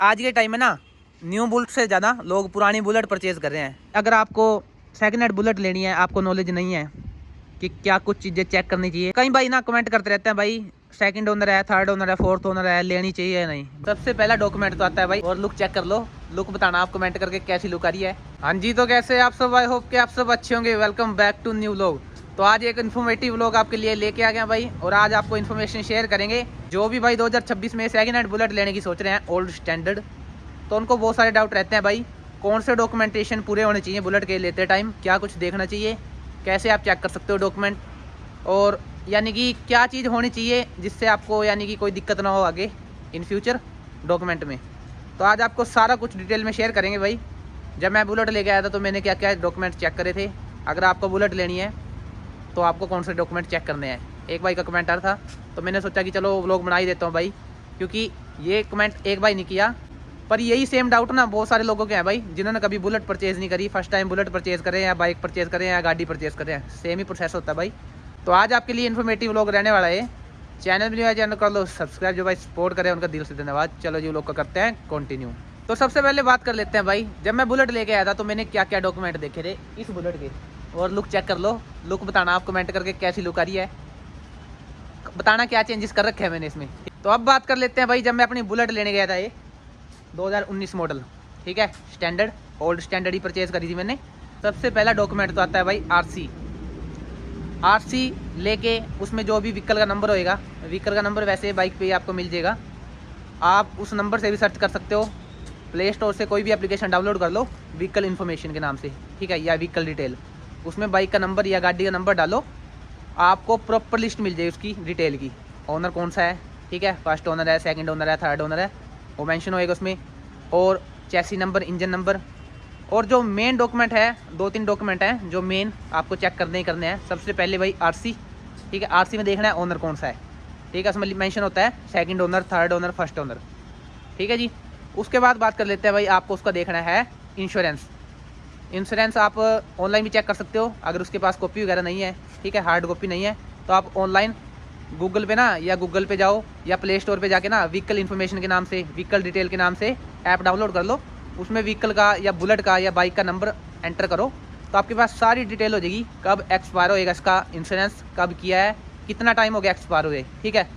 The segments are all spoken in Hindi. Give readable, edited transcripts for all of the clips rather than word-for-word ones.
आज के टाइम में ना न्यू बुलेट से ज़्यादा लोग पुरानी बुलेट परचेज़ कर रहे हैं। अगर आपको सेकंड हैंड बुलेट लेनी है, आपको नॉलेज नहीं है कि क्या कुछ चीज़ें चेक करनी चाहिए। कई भाई ना कमेंट करते रहते हैं भाई सेकंड ओनर है, थर्ड ओनर है, फोर्थ ओनर है, लेनी चाहिए या नहीं। सबसे पहला डॉक्यूमेंट तो आता है भाई, और लुक चेक कर लो। लुक बताना आप कमेंट करके कैसी लुक आ रही है। हाँ जी, तो कैसे आप सब, आई होप कि आप सब अच्छे होंगे। Welcome back to new vlog. तो आज एक इन्फॉर्मेटिव व्लॉग आपके लिए लेके आ गया भाई, और आज आपको इन्फॉर्मेशन शेयर करेंगे। जो भी भाई 2026 में सेकंड हैंड बुलेट लेने की सोच रहे हैं ओल्ड स्टैंडर्ड, तो उनको बहुत सारे डाउट रहते हैं भाई। कौन से डॉक्यूमेंटेशन पूरे होने चाहिए बुलेट के लेते टाइम, क्या कुछ देखना चाहिए, कैसे आप चेक कर सकते हो डॉक्यूमेंट, और यानी कि क्या चीज़ होनी चाहिए जिससे आपको यानी कि कोई दिक्कत ना हो आगे इन फ्यूचर डॉक्यूमेंट में। तो आज आपको सारा कुछ डिटेल में शेयर करेंगे भाई। जब मैं बुलेट लेके आया था तो मैंने क्या क्या डॉक्यूमेंट चेक करे थे। अगर आपको बुलेट लेनी है तो आपको कौन से डॉक्यूमेंट चेक करने हैं। एक भाई का कमेंट आ रहा था तो मैंने सोचा कि चलो व्लॉग बना ही देता हूँ भाई, क्योंकि ये कमेंट एक भाई नहीं किया, पर यही सेम डाउट ना बहुत सारे लोगों के हैं भाई, जिन्होंने कभी बुलेट परचेज़ नहीं करी, फर्स्ट टाइम बुलेट परचेज़ करें या बाइक परचेज़ करें या गाड़ी परचेज़ करें, सेम ही प्रोसेस होता है भाई। तो आज आपके लिए इन्फॉर्मेटिव व्लॉग रहने वाला है। चैनल भी है, चैनल कर लो सब्सक्राइब, जो भाई सपोर्ट करें उनका दिल से धन्यवाद। चलो जी व्लॉग को करते हैं कंटिन्यू। तो सबसे पहले बात कर लेते हैं भाई, जब मैं बुलेट लेके आया था तो मैंने क्या क्या डॉक्यूमेंट देखे थे इस बुलेट के, और लुक चेक कर लो। लुक बताना आप कमेंट करके कैसी लुक आ रही है, बताना क्या चेंजेस कर रखे हैं मैंने इसमें। तो अब बात कर लेते हैं भाई, जब मैं अपनी बुलेट लेने गया था, ये 2019 मॉडल, ठीक है, स्टैंडर्ड ओल्ड स्टैंडर्ड ही परचेज़ करी थी मैंने। सबसे पहला डॉक्यूमेंट तो आता है भाई आरसी लेके उसमें जो भी व्हीकल का नंबर होएगा, व्हीकल का नंबर वैसे बाइक पे ही आपको मिल जाएगा, आप उस नंबर से भी सर्च कर सकते हो। प्ले स्टोर से कोई भी एप्लीकेशन डाउनलोड कर लो व्हीकल इन्फॉर्मेशन के नाम से, ठीक है, या व्हीकल डिटेल, उसमें बाइक का नंबर या गाड़ी का नंबर डालो, आपको प्रॉपर लिस्ट मिल जाएगी उसकी डिटेल की। ओनर कौन सा है, ठीक है, फर्स्ट ओनर है, सेकंड ओनर है, थर्ड ओनर है, वो मेंशन होएगा उसमें, और चैसी नंबर, इंजन नंबर, और जो मेन डॉक्यूमेंट है, 2-3 डॉक्यूमेंट हैं जो मेन आपको चेक करने ही करने हैं। सबसे पहले भाई आरसी, ठीक है, आरसी में देखना है ओनर कौन सा है, ठीक है, उसमें मेंशन होता है second owner, third owner, first owner, ठीक है जी। उसके बाद बात कर लेते हैं भाई, आपको उसका देखना है इंश्योरेंस आप ऑनलाइन भी चेक कर सकते हो, अगर उसके पास कॉपी वगैरह नहीं है, ठीक है, हार्ड कॉपी नहीं है, तो आप ऑनलाइन गूगल पे ना, या गूगल पे जाओ या प्ले स्टोर पे जाके ना व्हीकल इन्फॉर्मेशन के नाम से, व्हीकल डिटेल के नाम से ऐप डाउनलोड कर लो, उसमें व्हीकल का या बुलेट का या बाइक का नंबर एंटर करो, तो आपके पास सारी डिटेल हो जाएगी। कब एक्सपायर होएगा इसका इंश्योरेंस, कब किया है, कितना टाइम हो गया एक्सपायर हुए, ठीक है।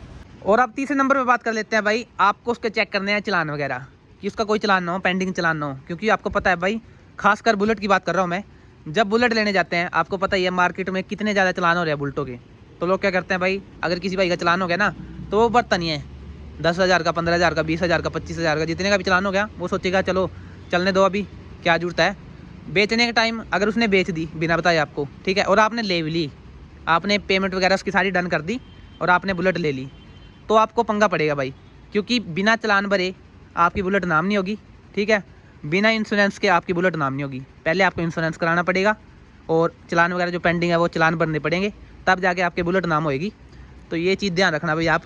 और अब तीसरे नंबर पे बात कर लेते हैं भाई, आपको उसके चेक करने हैं चलान वगैरह, कि उसका कोई चलान ना हो, पेंडिंग चलान ना हो, क्योंकि आपको पता है भाई, खासकर बुलेट की बात कर रहा हूँ मैं, जब बुलेट लेने जाते हैं आपको पता ही है मार्केट में कितने ज़्यादा चलान हो रहे हैं बुलेटों के। तो लोग क्या करते हैं भाई, अगर किसी भाई का चलान हो गया ना तो वो बर्तन नहीं है, 10,000 का, 15,000 का, 20,000 का, 25,000 का, जितने का भी चलान हो गया वो सोचेगा चलो चलने दो, अभी क्या जरूरत है। बेचने के टाइम अगर उसने बेच दी बिना बताए आपको, ठीक है, और आपने ले भी ली, आपने पेमेंट वगैरह उसकी सारी डन कर दी और आपने बुलेट ले ली, तो आपको पंगा पड़ेगा भाई, क्योंकि बिना चलान भरे आपकी बुलेट नाम नहीं होगी, ठीक है, बिना इंश्योरेंस के आपकी बुलेट नाम नहीं होगी। पहले आपको इंश्योरेंस कराना पड़ेगा और चलान वगैरह जो पेंडिंग है वो चलान भरने पड़ेंगे, तब जाके आपके बुलेट नाम होएगी। तो ये चीज़ ध्यान रखना भाई, आप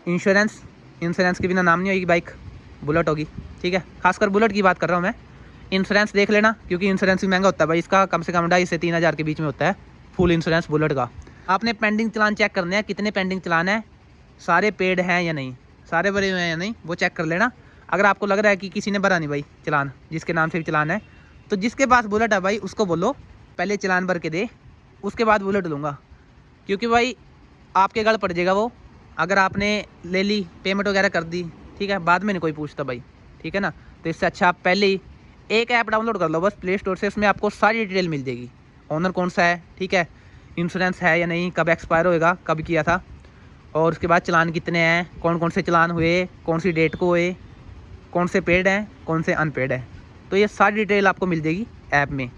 इंश्योरेंस के बिना नाम नहीं होगी बाइक, बुलेट होगी, ठीक है, खासकर बुलेट की बात कर रहा हूँ मैं। इंश्योरेंस देख लेना, क्योंकि इंश्योरेंस भी महंगा होता है भाई, इसका कम से कम 2,500 से 3,000 के बीच में होता है फुल इंश्योरेंस बुलेट का। आपने पेंडिंग चलान चेक करने हैं, कितने पेंडिंग चलान है, सारे पेड हैं या नहीं, सारे भरे हुए हैं या नहीं, वो चेक कर लेना। अगर आपको लग रहा है कि किसी ने भरा नहीं भाई चलान, जिसके नाम से भी चलान है, तो जिसके पास बुलेट है भाई उसको बोलो पहले चलान भर के दे, उसके बाद बुलेट लूँगा, क्योंकि भाई आपके गल पड़ जाएगा वो, अगर आपने ले ली, पेमेंट वगैरह कर दी, ठीक है, बाद में नहीं कोई पूछता भाई, ठीक है ना। तो इससे अच्छा आप पहले ही एक ऐप डाउनलोड कर लो बस प्ले स्टोर से, उसमें आपको सारी डिटेल मिल जाएगी, ओनर कौन सा है, ठीक है, इंश्योरेंस है या नहीं, कब एक्सपायर होएगा, कब किया था, और उसके बाद चलान कितने हैं, कौन कौन से चलान हुए, कौन सी डेट को हुए, कौन से पेड हैं, कौन से अनपेड है, तो ये सारी डिटेल आपको मिल जाएगी ऐप में,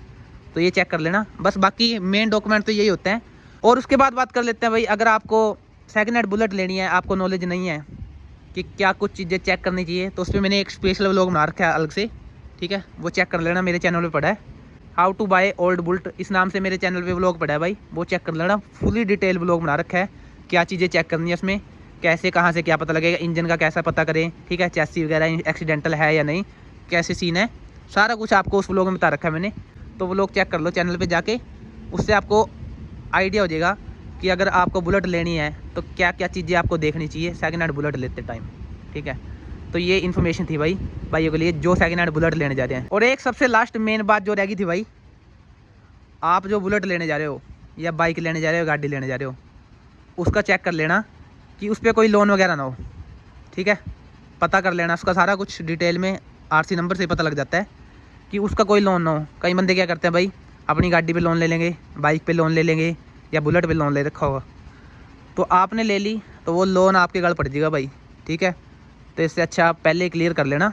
तो ये चेक कर लेना बस। बाकी मेन डॉक्यूमेंट तो यही होते हैं। और उसके बाद बात कर लेते हैं भाई, अगर आपको सेकंड हैंड बुलेट लेनी है, आपको नॉलेज नहीं है कि क्या कुछ चीज़ें चेक करनी चाहिए, तो उस पर मैंने एक स्पेशल व्लॉग बना रखा है अलग से, ठीक है, वो चेक कर लेना, मेरे चैनल पे पड़ा है, how to buy old Bullet, इस नाम से मेरे चैनल पे व्लॉग पड़ा है भाई, वो चेक कर लेना, फुली डिटेल व्लॉग बना रखा है, क्या चीज़ें चेक करनी है उसमें, कैसे कहाँ से क्या पता लगेगा, इंजन का कैसा पता करें, ठीक है, चैसी वगैरह एक्सीडेंटल है या नहीं, कैसे सीन है, सारा कुछ आपको उस व्लॉग में बता रखा है मैंने। तो वो लोग चेक कर लो चैनल पे जाके, उससे आपको आइडिया हो जाएगा कि अगर आपको बुलेट लेनी है तो क्या क्या चीज़ें आपको देखनी चाहिए सेकंड हैंड बुलेट लेते टाइम, ठीक है। तो ये इन्फॉर्मेशन थी भाई भाइयों के लिए जो सेकंड हैंड बुलेट लेने जा रहे हैं। और एक सबसे लास्ट मेन बात जो रह गई थी भाई, आप जो बुलेट लेने जा रहे हो या बाइक लेने जा रहे हो, गाड़ी लेने जा रहे हो, उसका चेक कर लेना कि उस पर कोई लोन वगैरह ना हो। ठीक है, पता कर लेना उसका सारा कुछ डिटेल में, आरसी नंबर से पता लग जाता है कि उसका कोई लोन ना हो। कई बंदे क्या करते हैं भाई, अपनी गाड़ी पे लोन ले लेंगे, बाइक पे लोन ले लेंगे या बुलेट पे लोन ले रखा होगा, तो आपने ले ली तो वो लोन आपके गल पड़ जाएगा भाई। ठीक है, तो इससे अच्छा आप पहले क्लियर कर लेना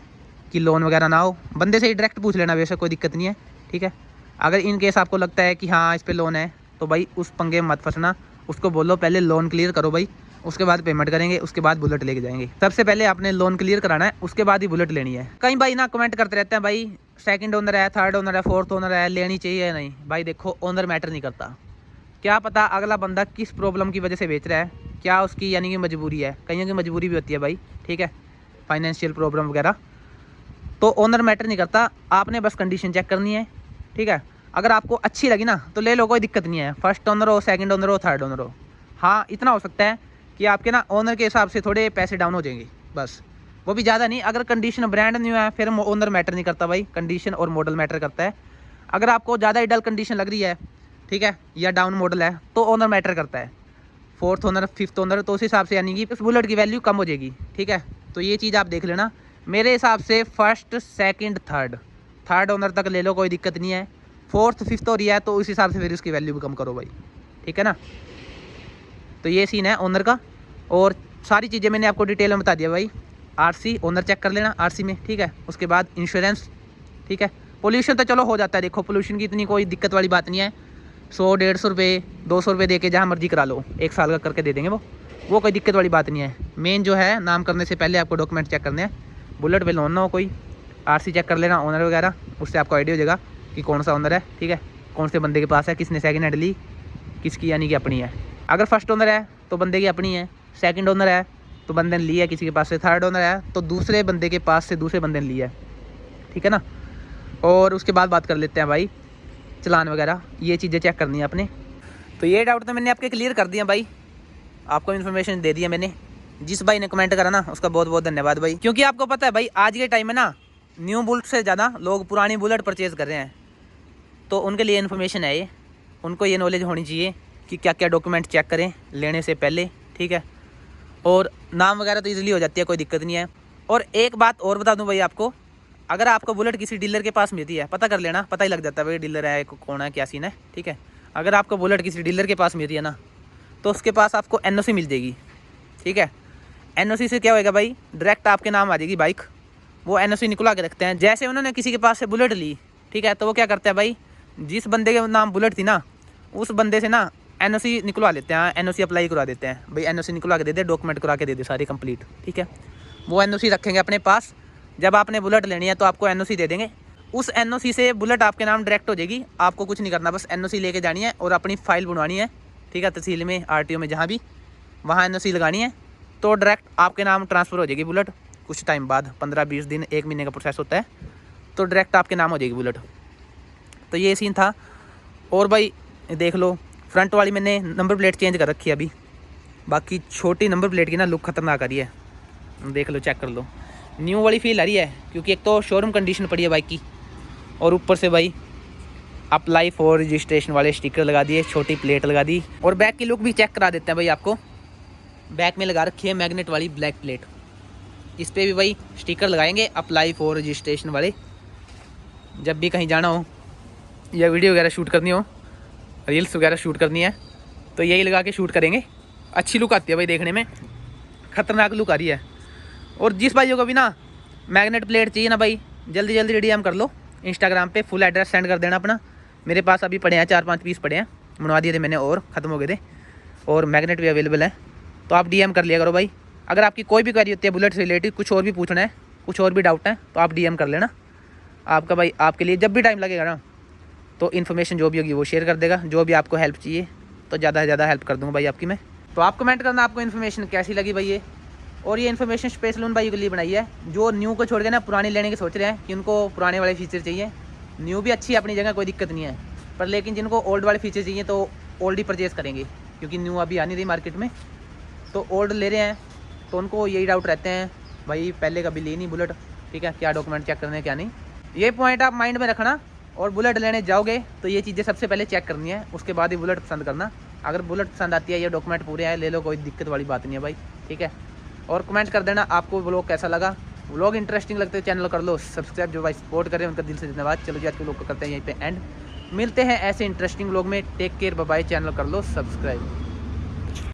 कि लोन वगैरह ना हो। बंदे से ही डायरेक्ट पूछ लेना, वैसे कोई दिक्कत नहीं है। ठीक है, अगर इन केस आपको लगता है कि हाँ इस पर लोन है तो भाई उस पंगे में मत फंसना, उसको बोलो पहले लोन क्लियर करो भाई, उसके बाद पेमेंट करेंगे, उसके बाद बुलेट लेके जाएंगे। सबसे पहले आपने लोन क्लियर कराना है, उसके बाद ही बुलेट लेनी है। कई भाई ना कमेंट करते रहते हैं भाई सेकंड ओनर है, थर्ड ओनर है, फोर्थ ओनर है, लेनी चाहिए या नहीं। भाई देखो, ओनर मैटर नहीं करता। क्या पता अगला बंदा किस प्रॉब्लम की वजह से बेच रहा है, क्या उसकी यानी कि मजबूरी है। कईयों की मजबूरी भी होती है भाई, ठीक है, फाइनेंशियल प्रॉब्लम वगैरह। तो ओनर मैटर नहीं करता, आपने बस कंडीशन चेक करनी है। ठीक है, अगर आपको अच्छी लगी ना तो ले लो, कोई दिक्कत नहीं है। फर्स्ट ओनर हो, सेकंड ओनर हो, थर्ड ओनर हो। हाँ, इतना हो सकता है कि आपके ना ओनर के हिसाब से थोड़े पैसे डाउन हो जाएंगे, बस, वो भी ज़्यादा नहीं। अगर कंडीशन ब्रांड न्यू है फिर ओनर मैटर नहीं करता भाई, कंडीशन और मॉडल मैटर करता है। अगर आपको ज़्यादा ही डल कंडीशन लग रही है, ठीक है, या डाउन मॉडल है, तो ओनर मैटर करता है। फोर्थ ओनर, फिफ्थ ओनर, तो उस हिसाब से यानी कि उस बुलेट की वैल्यू कम हो जाएगी। ठीक है, तो ये चीज़ आप देख लेना। मेरे हिसाब से फर्स्ट, सेकंड, थर्ड ओनर तक ले लो, कोई दिक्कत नहीं है। फोर्थ, फिफ्थ हो रही है तो उस हिसाब से फिर उसकी वैल्यू भी कम करो भाई। ठीक है ना, तो ये सीन है ओनर का। और सारी चीज़ें मैंने आपको डिटेल में बता दिया भाई। आरसी ओनर चेक कर लेना आरसी में, ठीक है। उसके बाद इंश्योरेंस, ठीक है। पोल्यूशन तो चलो हो जाता है, देखो पोल्यूशन की इतनी कोई दिक्कत वाली बात नहीं है। 100-150 रुपये, 200 रुपये दे के जहाँ मर्जी करा लो, 1 साल का करके दे देंगे वो कोई दिक्कत वाली बात नहीं है। मेन जो है, नाम करने से पहले आपको डॉक्यूमेंट चेक करने हैं। बुलेट पे लोन ना हो कोई, आरसी चेक कर लेना ओनर वगैरह, उससे आपको आइडिया हो जाएगा कि कौन सा ओनर है। ठीक है, कौन से बंदे के पास है, किसने सेकंड हैंड ली, किसकी यानी कि अपनी है। अगर फर्स्ट ओनर है तो बंदे की अपनी है, सेकंड ओनर है तो बंदे ने ली है किसी के पास से, थर्ड ओनर है तो दूसरे बंदे के पास से दूसरे बंदे ने ली है। ठीक है ना, और उसके बाद बात कर लेते हैं भाई चलान वगैरह, ये चीज़ें चेक करनी है अपने। तो ये डाउट तो मैंने आपके क्लियर कर दिया भाई, आपको इन्फॉर्मेशन दे दिया मैंने। जिस भाई ने कमेंट करा ना उसका बहुत बहुत धन्यवाद भाई, क्योंकि आपको पता है भाई आज के टाइम में ना न्यू बुलेट से ज़्यादा लोग पुरानी बुलेट परचेज़ कर रहे हैं। तो उनके लिए इन्फॉर्मेशन है ये, उनको ये नॉलेज होनी चाहिए कि क्या क्या डॉक्यूमेंट चेक करें लेने से पहले। ठीक है, और नाम वगैरह तो ईजिली हो जाती है, कोई दिक्कत नहीं है। और एक बात और बता दूं भाई आपको, अगर आपको बुलेट किसी डीलर के पास मिलती है, पता कर लेना, पता ही लग जाता है भाई डीलर है कौन है, क्या सीन है। ठीक है, अगर आपको बुलेट किसी डीलर के पास मिलती है ना, तो उसके पास आपको एनओसी मिल जाएगी। ठीक है, एनओसी से क्या होएगा भाई, डायरेक्ट आपके नाम आ जाएगी बाइक। वो एनओसी निकलवा के रखते हैं। जैसे उन्होंने किसी के पास से बुलेट ली, ठीक है, तो वो क्या करते हैं भाई, जिस बंदे के नाम बुलेट थी ना, उस बंदे से ना एनओसी निकलवा लेते हैं, एनओसी अप्लाई करवा देते हैं भाई, एनओसी निकलवा के दे दे, डॉक्यूमेंट करा के दे दे सारी कंप्लीट। ठीक है, वो एनओसी रखेंगे अपने पास। जब आपने बुलेट लेनी है तो आपको एनओसी दे देंगे, उस एनओसी से बुलेट आपके नाम डायरेक्ट हो जाएगी। आपको कुछ नहीं करना, बस एनओसी लेके जानी है और अपनी फाइल बनवानी है। ठीक है, तहसील में, आरटीओ में, जहाँ भी, वहाँ एनओसी लगानी है, तो डायरेक्ट आपके नाम ट्रांसफ़र हो जाएगी बुलेट। कुछ टाइम बाद, 15-20 दिन, 1 महीने का प्रोसेस होता है, तो डायरेक्ट आपके नाम हो जाएगी बुलेट। तो ये सीन था। और भाई देख लो, फ्रंट वाली मैंने नंबर प्लेट चेंज कर रखी है अभी, बाकी छोटी नंबर प्लेट की ना लुक खतरनाक आ रही है, देख लो, चेक कर लो। न्यू वाली फील आ रही है क्योंकि एक तो शोरूम कंडीशन पड़ी है बाइक की, और ऊपर से भाई अप्लाई फॉर रजिस्ट्रेशन वाले स्टिकर लगा दिए, छोटी प्लेट लगा दी। और बैक की लुक भी चेक करा देते हैं भाई आपको। बैक में लगा रखी है मैग्नेट वाली ब्लैक प्लेट, इस पर भी भाई स्टिकर लगाएंगे अप्लाई फॉर रजिस्ट्रेशन वाले। जब भी कहीं जाना हो या वीडियो वगैरह शूट करनी हो, रील्स वगैरह शूट करनी है, तो यही लगा के शूट करेंगे। अच्छी लुक आती है भाई, देखने में खतरनाक लुक आ रही है। और जिस भाइयों को भी ना मैग्नेट प्लेट चाहिए ना भाई, जल्दी जल्दी डीएम कर लो इंस्टाग्राम पे, फुल एड्रेस सेंड कर देना अपना। मेरे पास अभी पड़े हैं 4-5 पीस पड़े हैं, बनवा दिए थे मैंने और ख़त्म हो गए थे, और मैग्नेट भी अवेलेबल है, तो आप डीएम कर लिया करो भाई। अगर आपकी कोई भी क्वेरी होती है बुलेट से रिलेटेड, कुछ और भी पूछना है, कुछ और भी डाउट है, तो आप डीएम कर लेना। आपका भाई आपके लिए जब भी टाइम लगेगा ना, तो इन्फॉर्मेशन जो भी होगी वो शेयर कर देगा। जो भी आपको हेल्प चाहिए तो ज़्यादा से ज़्यादा हेल्प कर दूँगा भाई आपकी मैं। तो आप कमेंट करना आपको इन्फॉर्मेशन कैसी लगी भाई ये। और ये इन्फॉर्मेशन स्पेशल उन भाई के लिए बनाई है जो न्यू को छोड़ के ना पुरानी लेने के सोच रहे हैं, कि उनको पुराने वाले फीचर चाहिए। न्यू भी अच्छी है अपनी जगह, कोई दिक्कत नहीं है, पर लेकिन जिनको ओल्ड वाले फीचर चाहिए तो ओल्ड ही परचेज़ करेंगे, क्योंकि न्यू अभी आ नहीं रही मार्केट में। तो ओल्ड ले रहे हैं तो उनको यही डाउट रहते हैं भाई पहले कभी ली नहीं बुलेट, ठीक है, क्या डॉक्यूमेंट चेक करने हैं क्या नहीं, ये पॉइंट आप माइंड में रखना। और बुलेट लेने जाओगे तो ये चीज़ें सबसे पहले चेक करनी है, उसके बाद ही बुलेट पसंद करना। अगर बुलेट पसंद आती है, ये डॉक्यूमेंट पूरे हैं, ले लो, कोई दिक्कत वाली बात नहीं है भाई, ठीक है। और कमेंट कर देना आपको व्लॉग कैसा लगा। व्लॉग इंटरेस्टिंग लगते हैं चैनल कर लो सब्सक्राइब, जो भाई सपोर्ट करें उनका दिल से धन्यवाद। चलो जी आज के व्लॉग को करते हैं यहीं पे एंड, मिलते हैं ऐसे इंटरेस्टिंग व्लॉग में। Take care, bye bye, channel कर लो सब्सक्राइब।